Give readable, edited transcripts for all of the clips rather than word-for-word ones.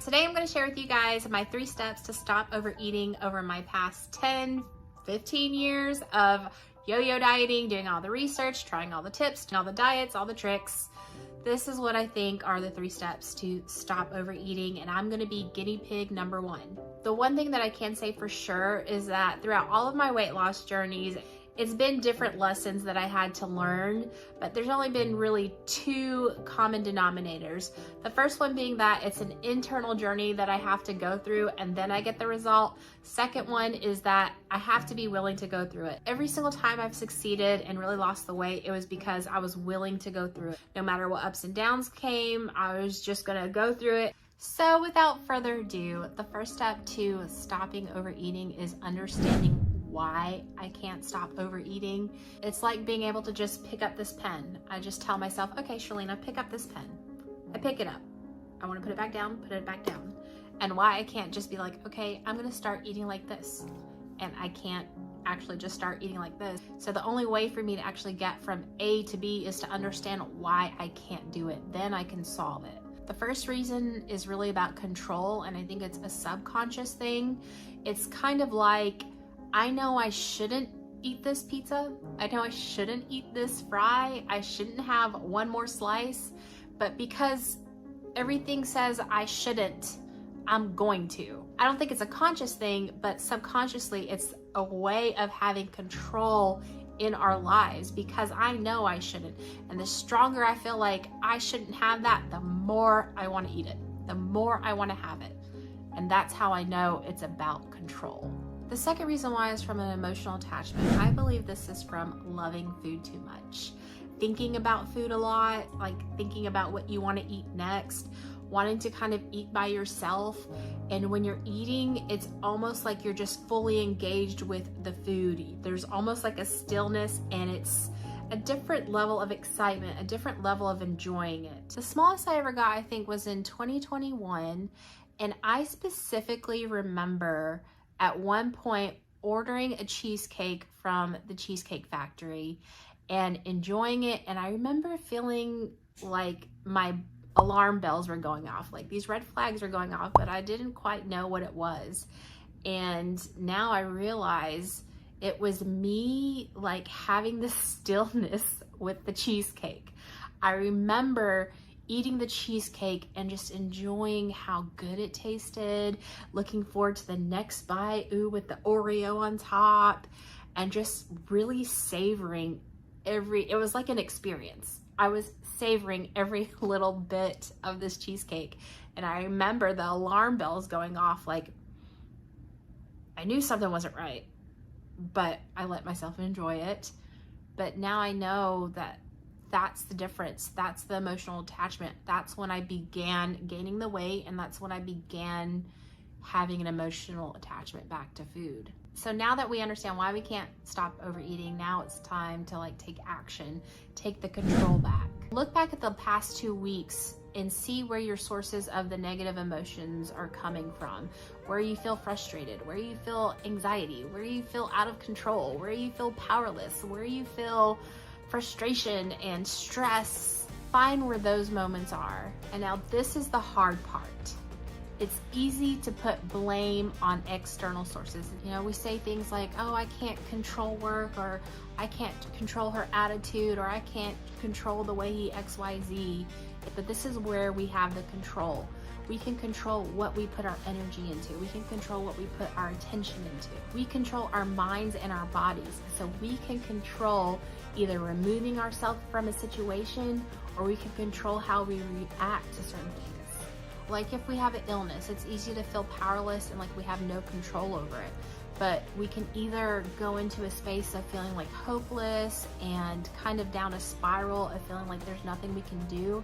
Today I'm going to share with you guys my 3 steps to stop overeating over my past 10, 15 years of yo-yo dieting, doing all the research, trying all the tips, all the diets, all the tricks. This is what I think are the 3 steps to stop overeating, and I'm going to be guinea pig number 1. The one thing that I can say for sure is that throughout all of my weight loss journeys, it's been different lessons that I had to learn, but there's only been really 2 common denominators. The first one being that it's an internal journey that I have to go through and then I get the result. Second one is that I have to be willing to go through it. Every single time I've succeeded and really lost the weight, it was because I was willing to go through it. No matter what ups and downs came, I was just gonna go through it. So without further ado, the first step to stopping overeating is understanding why I can't stop overeating. It's like being able to just pick up this pen. I just tell myself, okay, Shalina, pick up this pen. I pick it up. I want to put it back down, put it back down. And why I can't just be like, okay, I'm going to start eating like this. And I can't actually just start eating like this. So the only way for me to actually get from A to B is to understand why I can't do it. Then I can solve it. The first reason is really about control, and I think it's a subconscious thing. It's kind of like, I know I shouldn't eat this pizza. I know I shouldn't eat this fry. I shouldn't have one more slice, but because everything says I shouldn't, I'm going to. I don't think it's a conscious thing, but subconsciously it's a way of having control in our lives because I know I shouldn't. And the stronger I feel like I shouldn't have that, the more I want to eat it, the more I want to have it. And that's how I know it's about control. The second reason why is from an emotional attachment. I believe this is from loving food too much. Thinking about food a lot, like thinking about what you want to eat next, wanting to kind of eat by yourself. And when you're eating, it's almost like you're just fully engaged with the food. There's almost like a stillness, and it's a different level of excitement, a different level of enjoying it. The smallest I ever got, I think, was in 2021. And I specifically remember at one point ordering a cheesecake from the Cheesecake Factory and enjoying it. And I remember feeling like my alarm bells were going off, like these red flags were going off, but I didn't quite know what it was. And now I realize it was me like having this stillness with the cheesecake. I remember eating the cheesecake and just enjoying how good it tasted, looking forward to the next bite, ooh, with the Oreo on top, and just really savoring it was like an experience. I was savoring every little bit of this cheesecake. And I remember the alarm bells going off, like I knew something wasn't right, but I let myself enjoy it. But now I know that that's the difference. That's the emotional attachment. That's when I began gaining the weight, and that's when I began having an emotional attachment back to food. So now that we understand why we can't stop overeating, now it's time to like take action, take the control back. Look back at the past 2 weeks and see where your sources of the negative emotions are coming from, where you feel frustrated, where you feel anxiety, where you feel out of control, where you feel powerless, where you feel frustration and stress. Find where those moments are. And now this is the hard part. It's easy to put blame on external sources. You know, we say things like, oh, I can't control work, or I can't control her attitude, or I can't control the way he XYZ. But this is where we have the control. We can control what we put our energy into. We can control what we put our attention into. We control our minds and our bodies. So we can control either removing ourselves from a situation, or we can control how we react to certain things. Like if we have an illness, it's easy to feel powerless and like we have no control over it. But we can either go into a space of feeling like hopeless and kind of down a spiral of feeling like there's nothing we can do,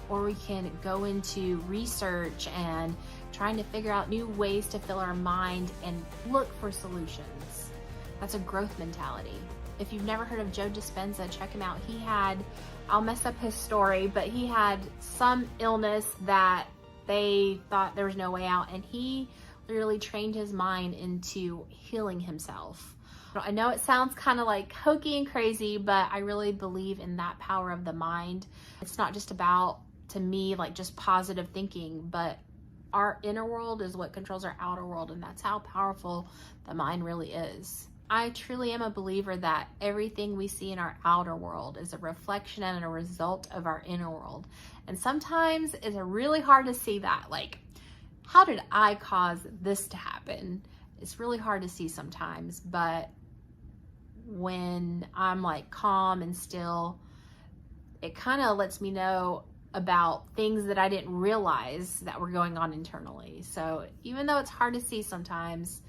or we can go into research and trying to figure out new ways to fill our mind and look for solutions. That's a growth mentality. If you've never heard of Joe Dispenza, check him out. He had, I'll mess up his story, but he had some illness that they thought there was no way out, and he literally trained his mind into healing himself. I know it sounds kind of like hokey and crazy, but I really believe in that power of the mind. It's not just about, to me, like just positive thinking, but our inner world is what controls our outer world, and that's how powerful the mind really is. I truly am a believer that everything we see in our outer world is a reflection and a result of our inner world. And sometimes it's really hard to see that. Like, how did I cause this to happen? It's really hard to see sometimes, but when I'm like calm and still, it kind of lets me know about things that I didn't realize that were going on internally. So even though it's hard to see sometimes,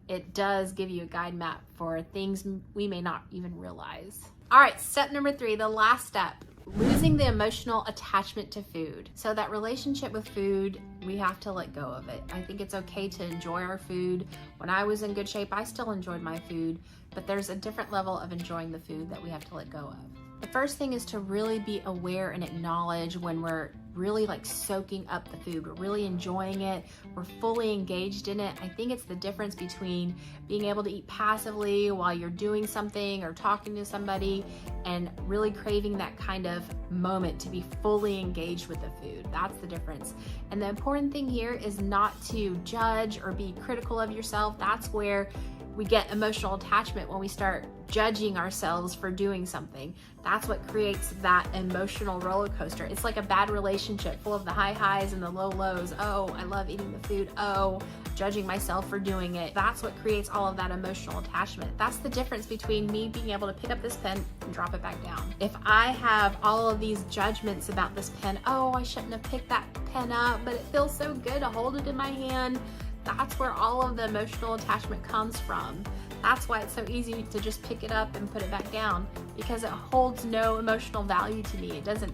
it does give you a guide map for things we may not even realize. All right, step number 3, the last step, losing the emotional attachment to food. So that relationship with food, we have to let go of it. I think it's okay to enjoy our food. When I was in good shape, I still enjoyed my food, but there's a different level of enjoying the food that we have to let go of. The first thing is to really be aware and acknowledge when we're really like soaking up the food. We're really enjoying it. We're fully engaged in it. I think it's the difference between being able to eat passively while you're doing something or talking to somebody and really craving that kind of moment to be fully engaged with the food. That's the difference. And the important thing here is not to judge or be critical of yourself. That's where we get emotional attachment, when we start judging ourselves for doing something. That's what creates that emotional roller coaster. It's like a bad relationship full of the high highs and the low lows. Oh, I love eating the food. Oh, judging myself for doing it. That's what creates all of that emotional attachment. That's the difference between me being able to pick up this pen and drop it back down. If I have all of these judgments about this pen, oh, I shouldn't have picked that pen up, but it feels so good to hold it in my hand. That's where all of the emotional attachment comes from. That's why it's so easy to just pick it up and put it back down, because it holds no emotional value to me. It doesn't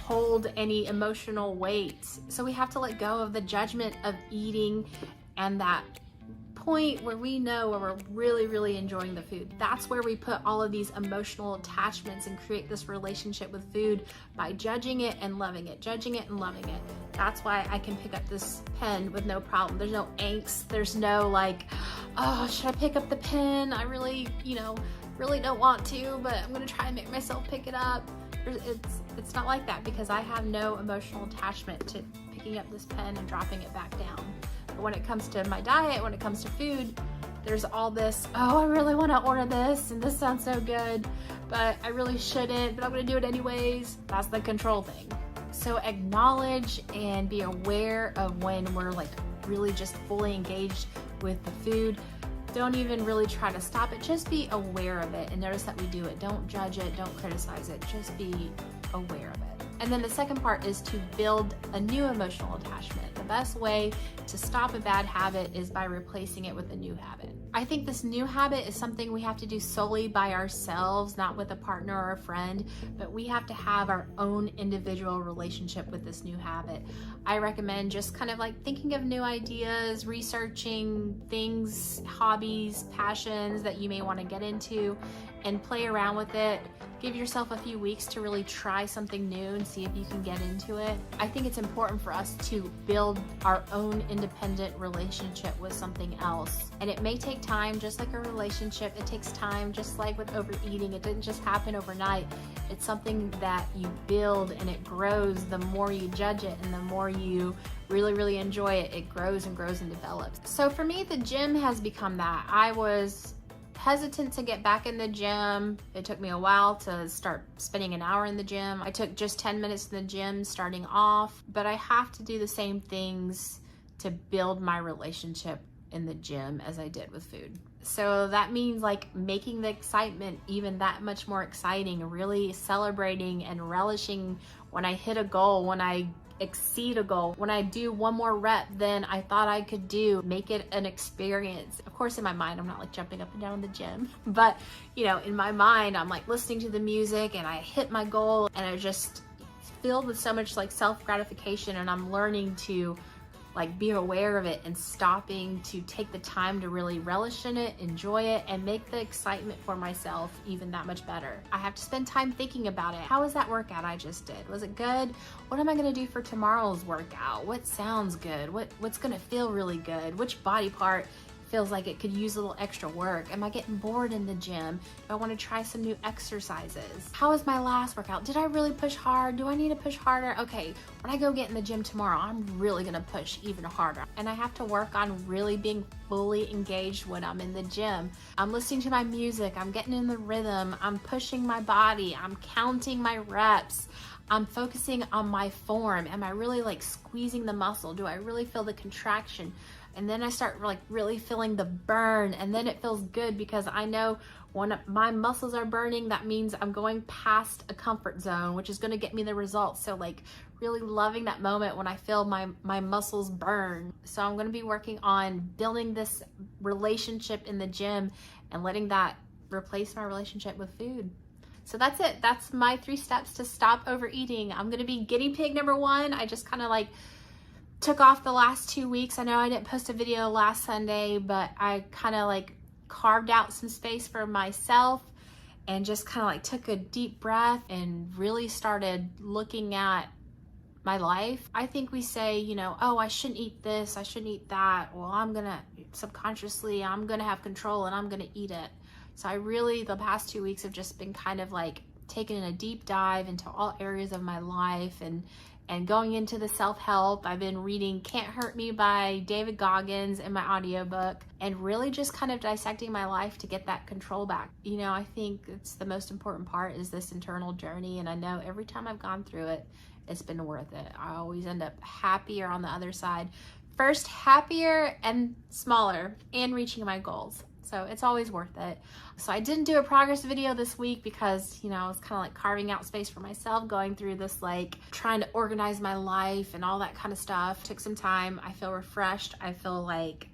hold any emotional weight. So we have to let go of the judgment of eating and that point where we know where we're really enjoying the food. That's where we put all of these emotional attachments and create this relationship with food by judging it and loving it, judging it and loving it. That's why I can pick up this pen with no problem. There's no angst. There's no like, oh, should I pick up the pen? I really, really don't want to, but I'm gonna try and make myself pick it up. It's not like that, because I have no emotional attachment to picking up this pen and dropping it back down. But when it comes to my diet, when it comes to food, there's all this, oh, I really want to order this and this sounds so good, but I really shouldn't, but I'm gonna do it anyways. That's the control thing. So acknowledge and be aware of when we're like really just fully engaged with the food. Don't even really try to stop it. Just be aware of it and notice that we do it. Don't judge it, don't criticize it, just be aware of it. And then the second part is to build a new emotional attachment. The best way to stop a bad habit is by replacing it with a new habit. I think this new habit is something we have to do solely by ourselves, not with a partner or a friend, but we have to have our own individual relationship with this new habit. I recommend just kind of like thinking of new ideas, researching things, hobbies, passions that you may want to get into, and play around with it. Give yourself a few weeks to really try something new and see if you can get into it. I think it's important for us to build our own independent relationship with something else. And it may take time, just like a relationship. It takes time, just like with overeating. It didn't just happen overnight. It's something that you build and it grows the more you judge it and the more you really enjoy it. It grows and grows and develops. So for me, the gym has become that. I was hesitant to get back in the gym. It took me a while to start spending an hour in the gym. I took just 10 minutes in the gym starting off, but I have to do the same things to build my relationship in the gym as I did with food. So that means like making the excitement even that much more exciting, really celebrating and relishing when I hit a goal, when I exceed a goal, when I do one more rep than I thought I could do. Make it an experience. Of course, in my mind, I'm not like jumping up and down in the gym, but in my mind, I'm like listening to the music and I hit my goal and I just filled with so much like self-gratification, and I'm learning to like be aware of it and stopping to take the time to really relish in it, enjoy it, and make the excitement for myself even that much better. I have to spend time thinking about it. How was that workout I just did? Was it good? What am I gonna do for tomorrow's workout? What sounds good? What's gonna feel really good? Which body part feels like it could use a little extra work? Am I getting bored in the gym? Do I want to try some new exercises? How was my last workout? Did I really push hard? Do I need to push harder? Okay, when I go get in the gym tomorrow, I'm really gonna push even harder. And I have to work on really being fully engaged when I'm in the gym. I'm listening to my music, I'm getting in the rhythm, I'm pushing my body, I'm counting my reps. I'm focusing on my form. Am I really like squeezing the muscle? Do I really feel the contraction? And then I start like really feeling the burn, and then it feels good because I know when my muscles are burning, that means I'm going past a comfort zone, which is gonna get me the results. So like really loving that moment when I feel my muscles burn. So I'm gonna be working on building this relationship in the gym and letting that replace my relationship with food. So that's it. That's my 3 steps to stop overeating. I'm gonna be guinea pig number 1. I just kind of like took off the last 2 weeks. I know I didn't post a video last Sunday, but I kind of like carved out some space for myself and just kind of like took a deep breath and really started looking at my life. I think we say, you know, oh, I shouldn't eat this, I shouldn't eat that. Well, I'm gonna subconsciously, I'm gonna have control and I'm gonna eat it. So I really, the past 2 weeks have just been kind of like taking a deep dive into all areas of my life and going into the self-help. I've been reading Can't Hurt Me by David Goggins in my audiobook and really just kind of dissecting my life to get that control back. You know, I think it's the most important part is this internal journey, and I know every time I've gone through it, it's been worth it. I always end up happier on the other side. First, happier and smaller and reaching my goals. So it's always worth it. So I didn't do a progress video this week because, you know, I was kind of like carving out space for myself, going through this, like trying to organize my life and all that kind of stuff. Took some time. I feel refreshed. I feel like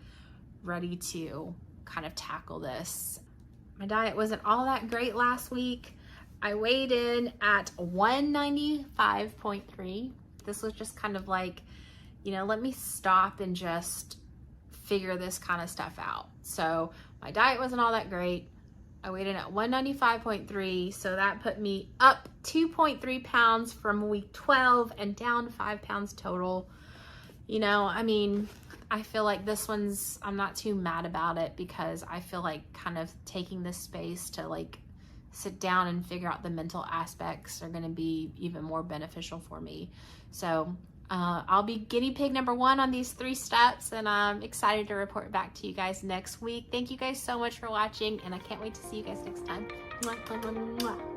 ready to kind of tackle this. My diet wasn't all that great last week. I weighed in at 195.3. This was just kind of like, you know, let me stop and just figure this kind of stuff out. So my diet wasn't all that great. I weighed in at 195.3, so that put me up 2.3 pounds from week 12 and down 5 pounds total. You know, I mean, I feel like this one's, I'm not too mad about it because I feel like kind of taking this space to like sit down and figure out the mental aspects are going to be even more beneficial for me. So I'll be guinea pig number 1 on these 3 steps, and I'm excited to report back to you guys next week. Thank you guys so much for watching, and I can't wait to see you guys next time. Mwah, mwah, mwah, mwah.